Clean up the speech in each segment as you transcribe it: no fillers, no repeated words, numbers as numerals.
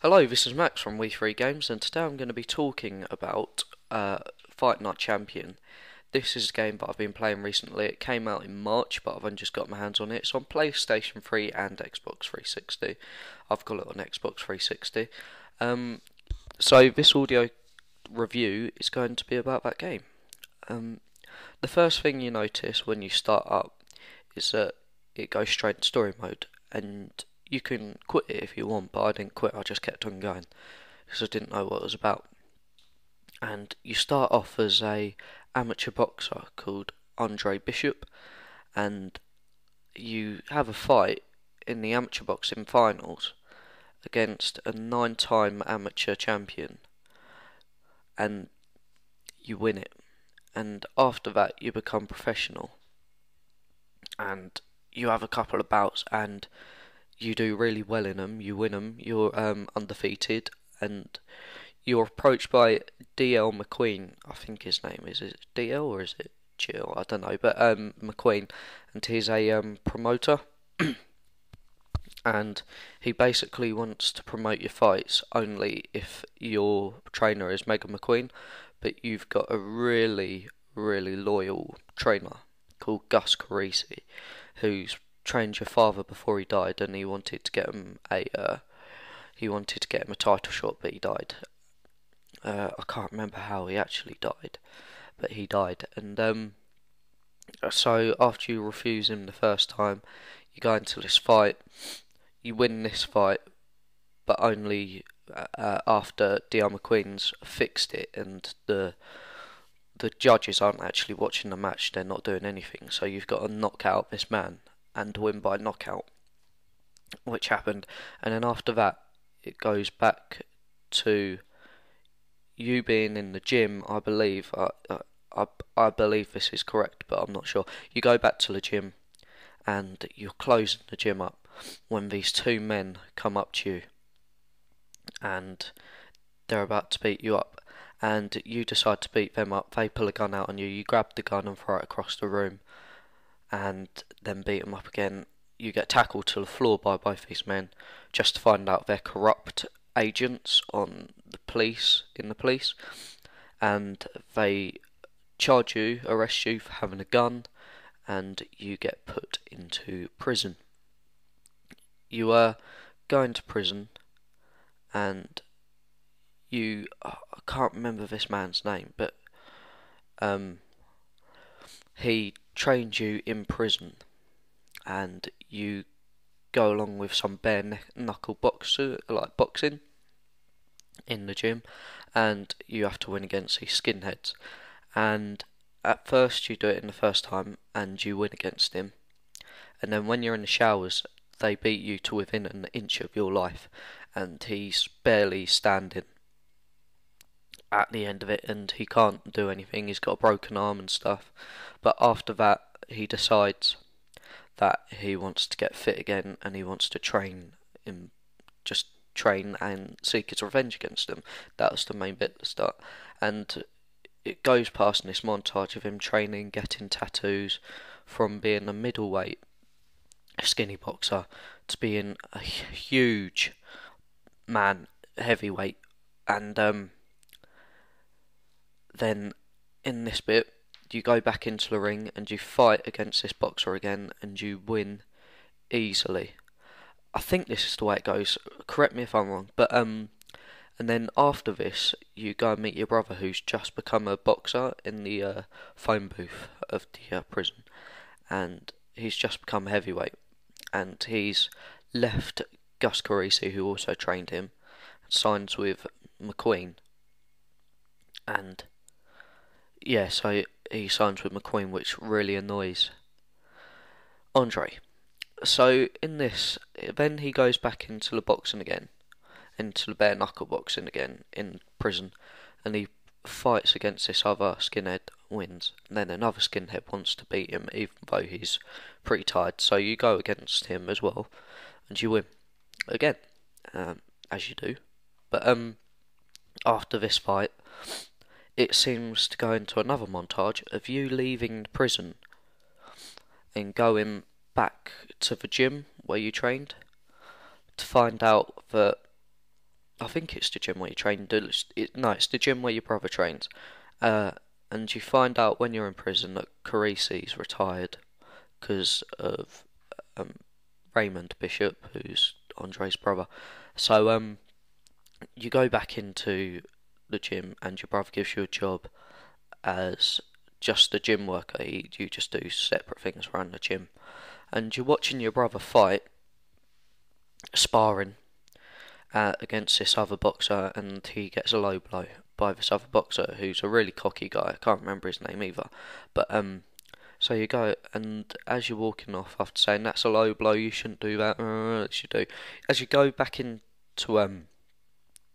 Hello, this is Max from We3 Games, and today I'm going to be talking about Fight Night Champion. This is a game that I've been playing recently. It came out in March, but I've only just got my hands on it. It's on PlayStation 3 and Xbox 360. I've got it on Xbox 360. So this audio review is going to be about that game. The first thing you notice when you start up is that it goes straight to story mode, and you can quit it if you want, but I didn't quit, I just kept on going because I didn't know what it was about. And you start off as a amateur boxer called Andre Bishop, and you have a fight in the amateur boxing finals against a 9-time amateur champion, and you win it. And after that you become professional, and you have a couple of bouts, and you do really well in them, you win them, you're undefeated, and you're approached by DL McQueen, I think his name is it DL or is it Jill? I don't know, but McQueen, and he's a promoter, and he basically wants to promote your fights only if your trainer is Mega McQueen, but you've got a really, really loyal trainer called Gus Carisi, who's trained your father before he died, and he wanted to get him a title shot, but he died. I can't remember how he actually died, but he died. And so after you refuse him the first time, you go into this fight. You win this fight, but only after D.R. McQueen's fixed it, and the judges aren't actually watching the match. They're not doing anything. So you've got to knock out this man and win by knockout, which happened. And then after that, it goes back to you being in the gym, I believe. I believe this is correct, but I'm not sure. You go back to the gym, and you're closing the gym up when these two men come up to you, and they're about to beat you up, and you decide to beat them up. They pull a gun out on you. You grab the gun and throw it across the room, and then beat them up again. You get tackled to the floor by both these men, just to find out they're corrupt agents in the police, and they arrest you for having a gun, and you get put into prison. You go into prison, and I can't remember this man's name, but he trained you in prison, and you go along with some bare knuckle boxing in the gym, and you have to win against these skinheads. And at first you do it in the first time, and you win against him, and then when you're in the showers, they beat you to within an inch of your life, and he's barely standing at the end of it, and he can't do anything. He's got a broken arm and stuff. But after that, he decides that he wants to get fit again, and he wants to just train and seek his revenge against them. That was the main bit at the start, and it goes past in this montage of him training, getting tattoos, from being a middleweight, a skinny boxer, to being a huge man, heavyweight, and then in this bit, you go back into the ring and you fight against this boxer again, and you win easily. I think this is the way it goes. Correct me if I'm wrong, but and then after this, you go and meet your brother, who's just become a boxer in the phone booth of the prison, and he's just become heavyweight, and he's left Gus Carisi, who also trained him, and signs with McQueen, and yeah, so he signs with McQueen, which really annoys Andre. So in this, then he goes back into the boxing again, into the bare knuckle boxing again in prison, and he fights against this other skinhead, wins. And then another skinhead wants to beat him, even though he's pretty tired. So you go against him as well, and you win again, as you do. But after this fight, it seems to go into another montage of you leaving the prison and going back to the gym where you trained, to find out that I think it's the gym where you train. No, it's the gym where your brother trains. Uh, and you find out when you're in prison that Carisi's retired because of um, Raymond Bishop, who's Andre's brother. So you go back into the gym, and your brother gives you a job as just a gym worker. You just do separate things around the gym, and you're watching your brother fight, sparring against this other boxer, and he gets a low blow by this other boxer who's a really cocky guy. I can't remember his name either, but so you go, and as you're walking off after saying that's a low blow, you shouldn't do that. You do. As you go back into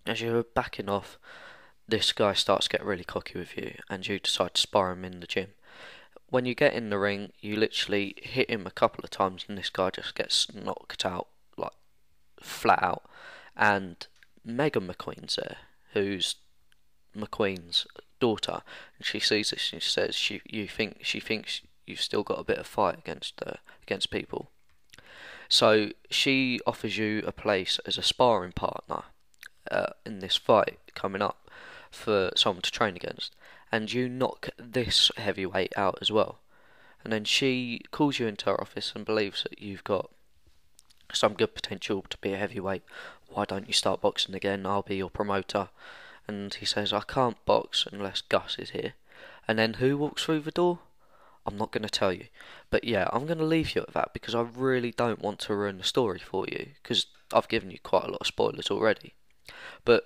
as you're backing off, this guy starts to get really cocky with you, and you decide to spar him in the gym. When you get in the ring, you literally hit him a couple of times, and this guy just gets knocked out, like flat out. And Megan McQueen's there, who's McQueen's daughter, and she sees this and she says she thinks you've still got a bit of fight against people. So she offers you a place as a sparring partner in this fight coming up for someone to train against, and you knock this heavyweight out as well. And then she calls you into her office and believes that you've got some good potential to be a heavyweight. Why don't you start boxing again? I'll be your promoter. And he says, I can't box unless Gus is here. And then who walks through the door? I'm not going to tell you. But yeah, I'm going to leave you at that because I really don't want to ruin the story for you, because I've given you quite a lot of spoilers already. But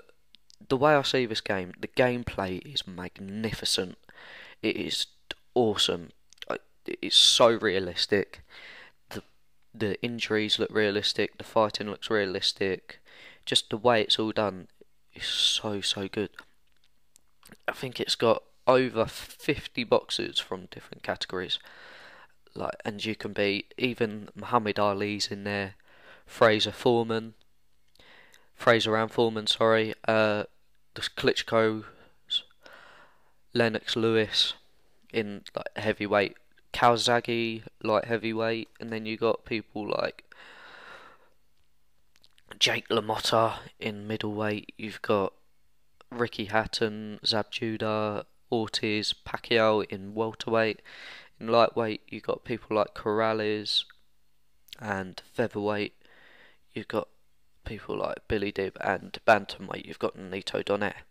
the way I see this game, the gameplay is magnificent. It is awesome. It's so realistic. The injuries look realistic. The fighting looks realistic. Just the way it's all done is so good. I think it's got over 50 boxers from different categories. And you can be, even Muhammad Ali's in there, Fraser Ann Foreman, sorry, the Klitschko, Lennox Lewis in like heavyweight, Calzaghe light heavyweight, and then you got people like Jake LaMotta in middleweight. You've got Ricky Hatton, Zab Judah, Ortiz, Pacquiao in welterweight. In lightweight, you've got people like Corrales, and featherweight, you've got people like Billy Dib, and bantamweight, you've got Nito Donaire.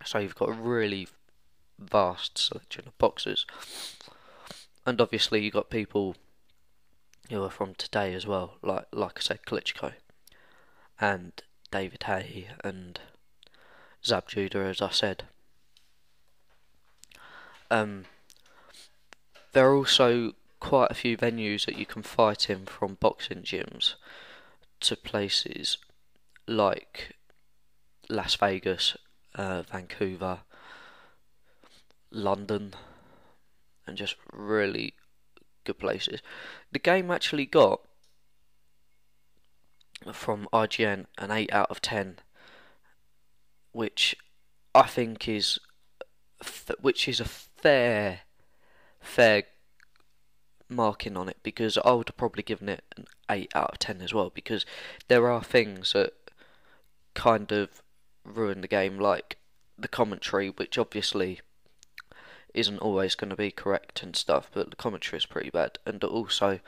So you've got a really vast selection of boxers, and obviously you've got people who are from today as well, like I said, Klitschko and David Haye and Zab Judah, as I said. There are also quite a few venues that you can fight in, from boxing gyms to places like Las Vegas, Vancouver, London, and just really good places. The game actually got, from IGN, an 8 out of 10, which I think is a fair marking on it, because I would have probably given it an 8 out of 10 as well, because there are things that kind of ruin the game, like the commentary, which obviously isn't always going to be correct and stuff, but the commentary is pretty bad, and also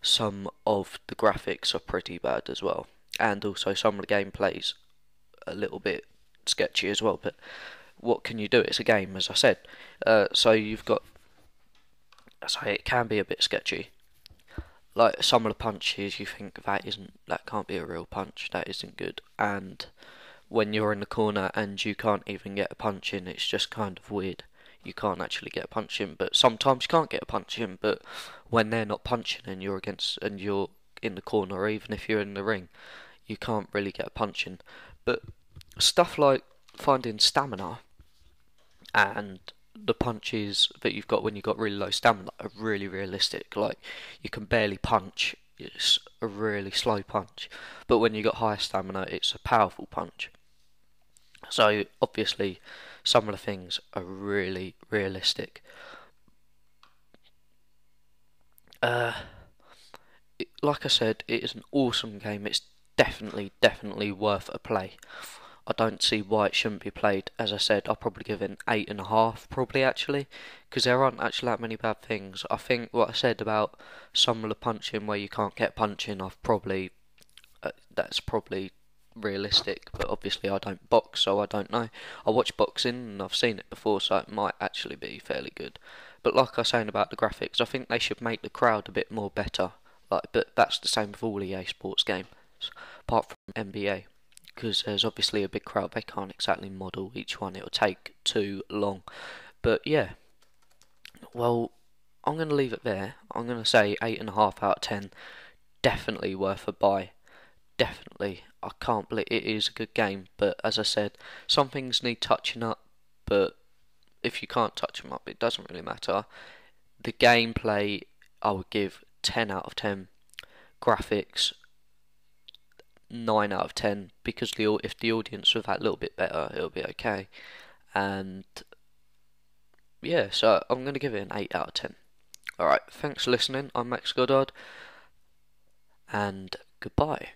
some of the graphics are pretty bad as well, and also some of the gameplay's a little bit sketchy as well, but what can you do? It's a game, as I said. So you've got, so it can be a bit sketchy. Like some of the punches, you think that can't be a real punch, that isn't good, and when you're in the corner and you can't even get a punch in, it's just kind of weird. You can't actually get a punch in, but sometimes you can't get a punch in, but when they're not punching and you're in the corner, or even if you're in the ring, you can't really get a punch in. But stuff like finding stamina and the punches that you've got when you've got really low stamina are really realistic. Like, you can barely punch, it's a really slow punch, but when you've got high stamina, it's a powerful punch. So obviously some of the things are really realistic. Like I said, it is an awesome game. It's definitely worth a play. I don't see why it shouldn't be played. As I said, I'll probably give it an 8.5, probably actually, because there aren't actually that many bad things. I think what I said about some of the punching where you can't get punching, that's probably realistic, but obviously I don't box, so I don't know. I watch boxing and I've seen it before, so it might actually be fairly good. But like I was saying about the graphics, I think they should make the crowd a bit more better. But that's the same with all EA Sports games, apart from NBA, because there's obviously a big crowd. They can't exactly model each one; it'll take too long. But yeah, well, I'm gonna leave it there. I'm gonna say 8.5 out of 10. Definitely worth a buy. Definitely. I can't believe it is a good game, but as I said, some things need touching up, but if you can't touch them up, it doesn't really matter. The gameplay, I would give 10 out of 10. Graphics, 9 out of 10, because if the audience were that little bit better, it'll be okay. And yeah, so I'm going to give it an 8 out of 10. Alright, thanks for listening. I'm Max Goddard, and goodbye.